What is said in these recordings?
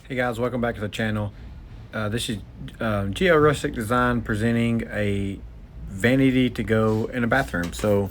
Hey guys, welcome back to the channel. This is Geo Rustic Design presenting a vanity to go in a bathroom. So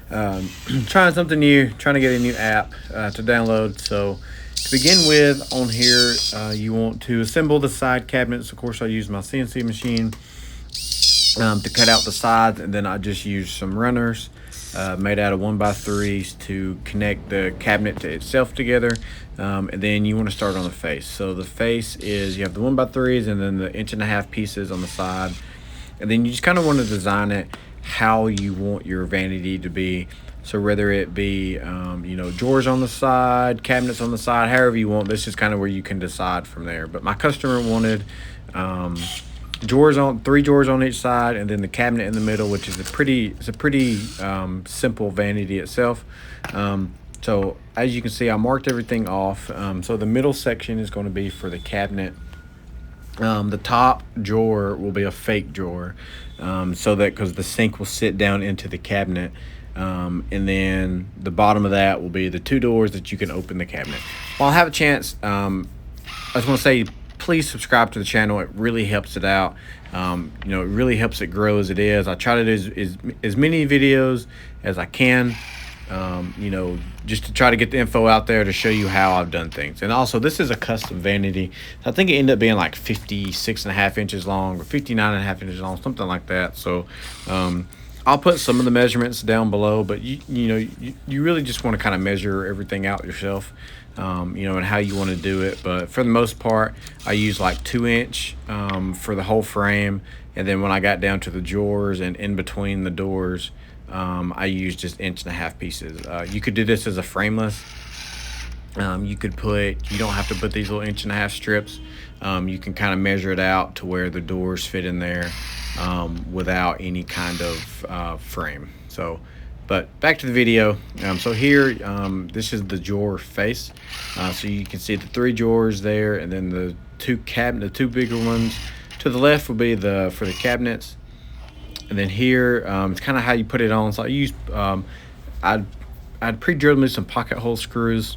trying something new, trying to get a new app to download. So to begin with, on here you want to assemble the side cabinets. Of course, I use my CNC machine to cut out the sides, and then I just use some runners made out of 1x3s to connect the cabinet to itself together. And then you want to start on the face. So the face is, you have the 1x3s and then the 1.5 inch pieces on the side, and then you just kind of want to design it how you want your vanity to be. So whether it be drawers on the side, cabinets on the side, however you want, this is kind of where you can decide from there. But my customer wanted three drawers on each side, and then the cabinet in the middle, which is a pretty simple vanity itself. So as you can see, I marked everything off. So the middle section is going to be for the cabinet. The top drawer will be a fake drawer, so that because the sink will sit down into the cabinet. And then the bottom of that will be the two doors that you can open the cabinet. While I have a chance, I just want to say, please subscribe to the channel. It really helps it out. It really helps it grow as it is. I try to do as many videos as I can, just to try to get the info out there to show you how I've done things. And also, this is a custom vanity. I think it ended up being like 56.5 inches long or 59.5 inches long, something like that. So I'll put some of the measurements down below, but you really just want to kind of measure everything out yourself, and how you want to do it. But for the most part, I use like 2 inch for the whole frame, and then when I got down to the drawers and in between the doors, I use just 1.5 inch pieces. You could do this as a frameless. You don't have to put these little 1.5 inch strips. You can kind of measure it out to where the doors fit in there without any kind of frame. But back to the video. So here, this is the drawer face. So you can see the 3 drawers there, and then the two bigger ones to the left will be for the cabinets. And then here, it's kind of how you put it on. So I used, I'd pre-drilled me some pocket hole screws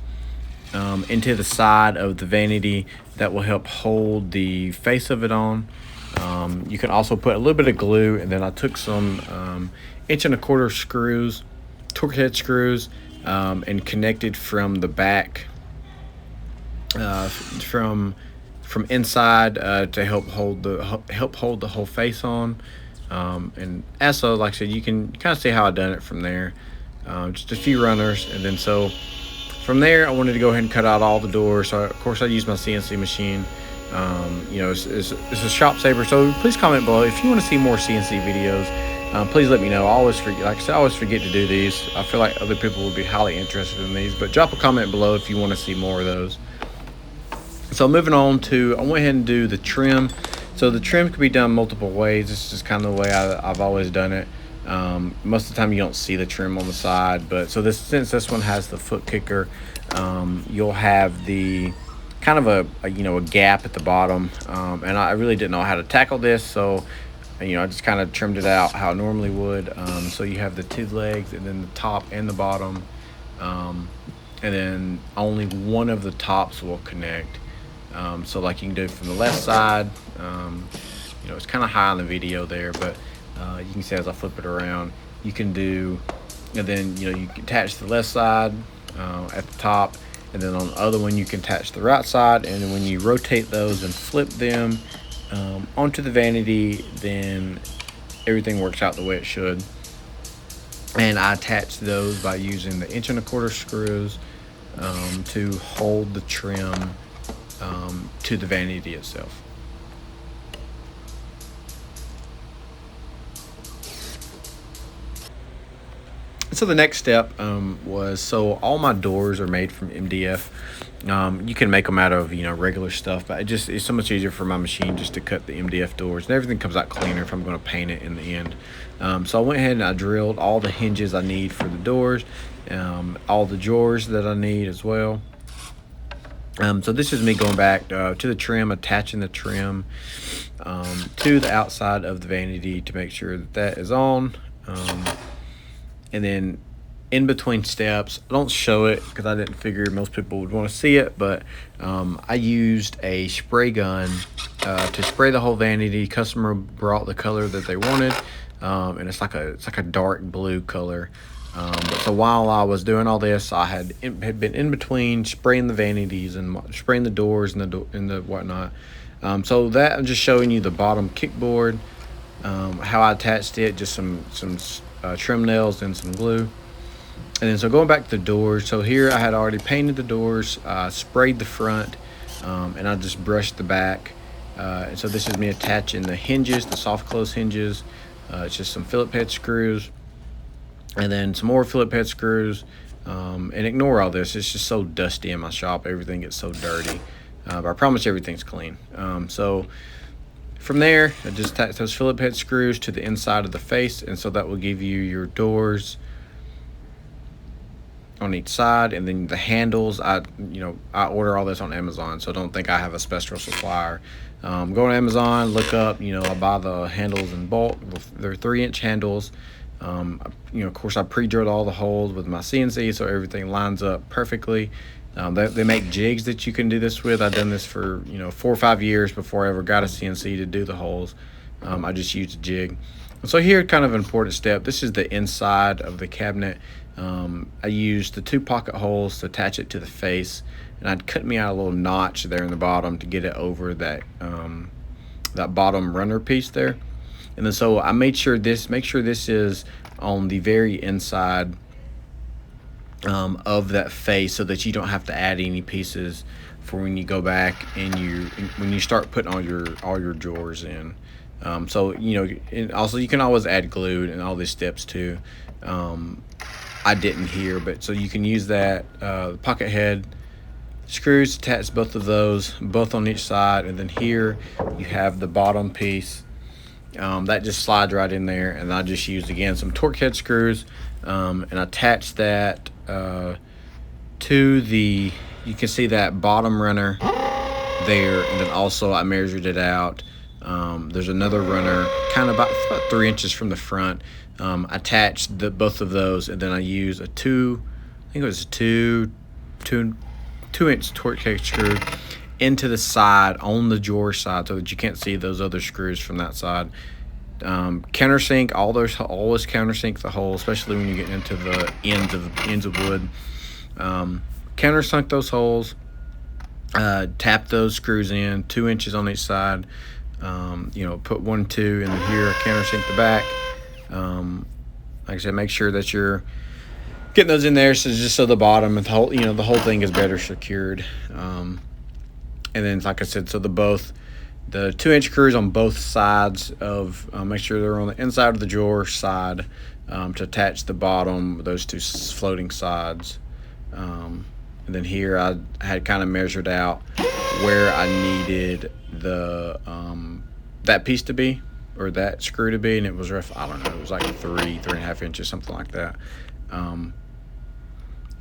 into the side of the vanity that will help hold the face of it on. You can also put a little bit of glue, and then I took some 1.25 inch screws, torque head screws, and connected from the back, from inside, to help hold the whole face on. And also, like I said, you can kind of see how I done it from there. Just a few runners, and then so from there I wanted to go ahead and cut out all the doors. So of course I used my CNC machine. It's a shop saver. So please comment below if you want to see more CNC videos. Please let me know. I always forget, like I said, I always forget to do these. I feel like other people would be highly interested in these, but drop a comment below if you want to see more of those. So moving on to, I went ahead and do the trim. So the trim can be done multiple ways. This is just kind of the way I've always done it. Most of the time you don't see the trim on the side, but so since this one has the foot kicker, you'll have the kind of a gap at the bottom, and I really didn't know how to tackle this, so I just kind of trimmed it out how I normally would. So you have the 2 legs, and then the top and the bottom, and then only one of the tops will connect. So like you can do it from the left side. It's kind of high on the video there, but you can see as I flip it around, you can do, and then you can attach the left side at the top, and then on the other one you can attach the right side, and then when you rotate those and flip them onto the vanity, then everything works out the way it should. And I attach those by using the 1.25 inch screws to hold the trim to the vanity itself. So the next step was, so all my doors are made from MDF. You can make them out of regular stuff, but it's so much easier for my machine just to cut the MDF doors, and everything comes out cleaner if I'm going to paint it in the end. So I went ahead and I drilled all the hinges I need for the doors, all the drawers that I need as well. So this is me going back to the trim, attaching the trim to the outside of the vanity to make sure that is on. And then in between steps. I don't show it because I didn't figure most people would want to see it, but I used a spray gun to spray the whole vanity. Customer brought the color that they wanted, and it's like a dark blue color. But so while I was doing all this, I had been in between spraying the vanities and spraying the doors and the whatnot. So that I'm just showing you the bottom kickboard, how I attached it, just some trim nails and some glue. And then so going back to the doors, so here I had already painted the doors, sprayed the front, and I just brushed the back. And so this is me attaching the hinges, the soft close hinges. It's just some Phillip head screws, and then some more Phillip head screws. And ignore all this, it's just so dusty in my shop, everything gets so dirty. But I promise everything's clean. So from there, I just attach those Phillip head screws to the inside of the face, and so that will give you your doors on each side. And then the handles, I order all this on Amazon, so don't think I have a special supplier. Go on Amazon, look up, I buy the handles in bulk. They're 3-inch handles. Of course I pre-drilled all the holes with my CNC, so everything lines up perfectly. They make jigs that you can do this with. I've done this for 4 or 5 years before I ever got a CNC to do the holes. I just used a jig. So here, kind of an important step, this is the inside of the cabinet. I used the 2 pocket holes to attach it to the face, and I'd cut me out a little notch there in the bottom to get it over that bottom runner piece there. And then so I make sure this is on the very inside of that face, so that you don't have to add any pieces for when you go back and when you start putting all your drawers in. So and also you can always add glue and all these steps too. I didn't here, but so you can use that pocket head screws, attach both of those, both on each side, and then here you have the bottom piece that just slides right in there. And I just used again some torque head screws and attach that to the, you can see that bottom runner there, and then also I measured it out. There's another runner kind of about 3 inches from the front. Attached both of those, and then I use a 2-inch torque head screw into the side on the drawer side, so that you can't see those other screws from that side. Countersink, always countersink the hole, especially when you get into the ends of wood. Countersunk those holes, tap those screws in 2 inches on each side. Put 1, 2, and then here countersink the back. Like I said, make sure that you're getting those in there, so just so the bottom and the whole thing is better secured. And then, like I said, so the 2-inch screws on both sides of, make sure they're on the inside of the drawer side, to attach the bottom, those 2 floating sides. And then here I had kind of measured out where I needed that piece to be, or that screw to be, and it was rough. I don't know, it was like 3.5 inches, something like that.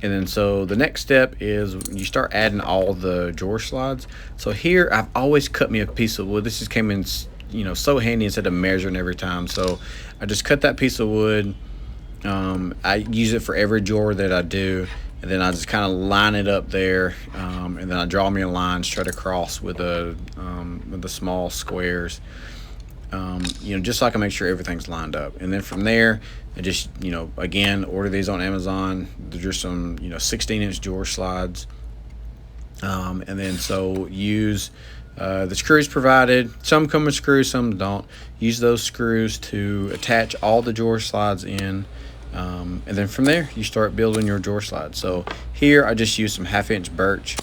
And then so the next step is when you start adding all the drawer slides. So here I've always cut me a piece of wood. This just came in so handy instead of measuring every time. So I just cut that piece of wood. I use it for every drawer that I do, and then I just kind of line it up there, and then I draw me a line straight across with the small squares, just so I can make sure everything's lined up. And then from there, I just again order these on Amazon. They're just some 16-inch drawer slides, and then so use the screws provided. Some come with screws, some don't. Use those screws to attach all the drawer slides in. And then from there you start building your drawer slides. So here I just use some 1/2-inch birch.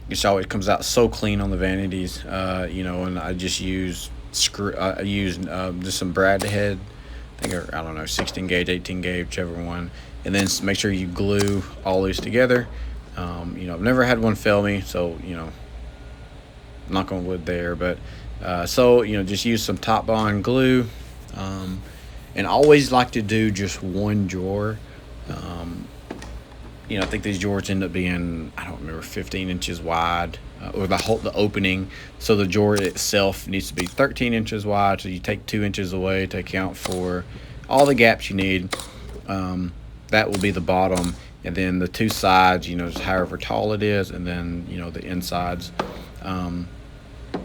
It always comes out so clean on the vanities, and I just use just some brad head, I don't know, 16 gauge, 18 gauge, whichever one, and then make sure you glue all these together. I've never had one fail me, so knock on wood there, but just use some Top Bond glue. And always like to do just one drawer. I think these drawers end up being, I don't remember, 15 inches wide, or the opening. So the drawer itself needs to be 13 inches wide. So you take 2 inches away to account for all the gaps you need. that will be the bottom, and then the two sides, just however tall it is, and then the insides. Um,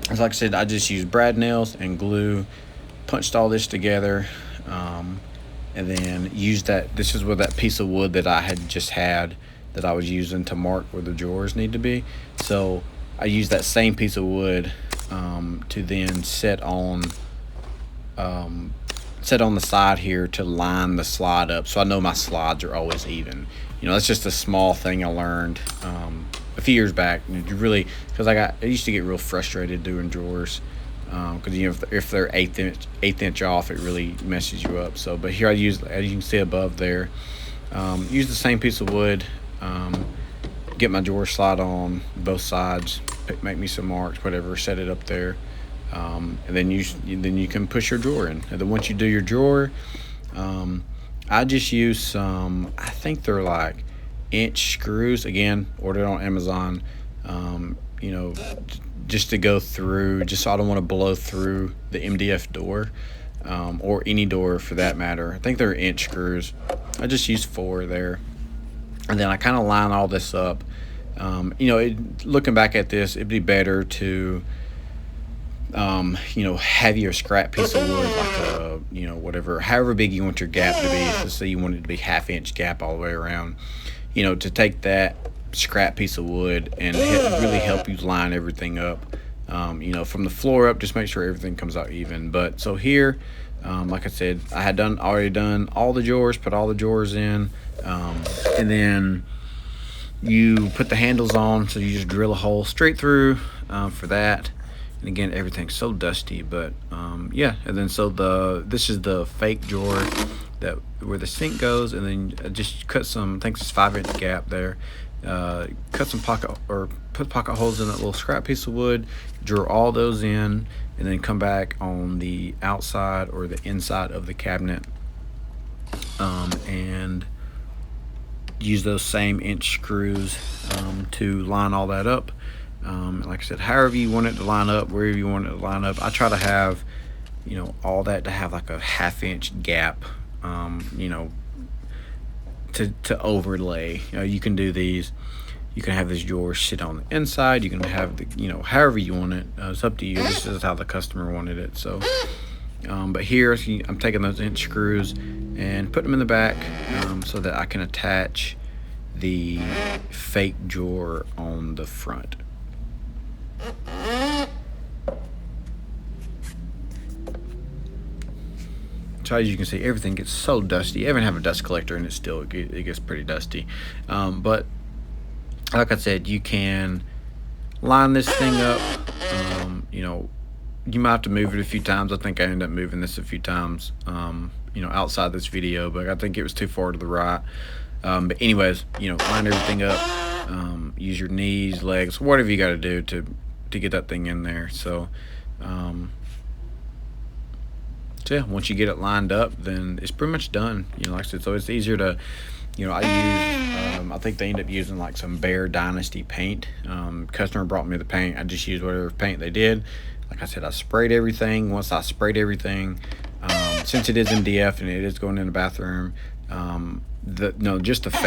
as like I said, I just used brad nails and glue, punched all this together, um, and then used that. This is where that piece of wood that I had just had that I was using to mark where the drawers need to be. So I used that same piece of wood to then um, set on the side here to line the slide up, so I know my slides are always even. That's just a small thing I learned a few years back. You really, because I used to get real frustrated doing drawers, because if they're eighth inch off, it really messes you up. So, but here I use, as you can see above there, use the same piece of wood. Get my drawer slide on both sides, make me some marks, whatever, set it up there, and then you can push your drawer in. And then once you do your drawer, I just use some, I think they're like inch screws, again, ordered on Amazon, just to go through, just so I don't want to blow through the MDF door, or any door for that matter. I think they're inch screws. I just use 4 there. And then I kind of line all this up. Looking back at this, it'd be better to, have your scrap piece of wood, like whatever, however big you want your gap to be. Let's say you want it to be 1/2 inch gap all the way around. To take that scrap piece of wood and really help you line everything up. From the floor up, just make sure everything comes out even. But so here, like I said, I had already done all the drawers, put all the drawers in, and then you put the handles on, so you just drill a hole straight through for that. And again, everything's so dusty, but yeah. And then this is the fake drawer where the sink goes, and then I just cut some, I think it's 5-inch gap there. Cut some put pocket holes in that little scrap piece of wood, drill all those in, and then come back on the outside or the inside of the cabinet, and use those same inch screws to line all that up. Like I said, however you want it to line up, wherever you want it to line up. I try to have, all that to have like a 1/2 inch gap, to overlay. You can do these. You can have this drawer sit on the inside. You can have however you want it. It's up to you. This is how the customer wanted it. So, but here I'm taking those inch screws and putting them in the back, so that I can attach the fake drawer on the front. So as you can see, everything gets so dusty. I even have a dust collector, and it gets pretty dusty. But like I said, you can line this thing up. You might have to move it a few times. I think I ended up moving this a few times, outside this video, but I think it was too far to the right. But anyways, line everything up. Use your knees, legs, whatever you got to do to get that thing in there. So yeah, once you get it lined up, then it's pretty much done. Like I said, so it's easier to, I think they end up using like some Bear Dynasty paint. Customer brought me the paint. I just used whatever paint they did. Like I said, I sprayed everything. Once I sprayed everything, since it is MDF and it is going in the bathroom, just the face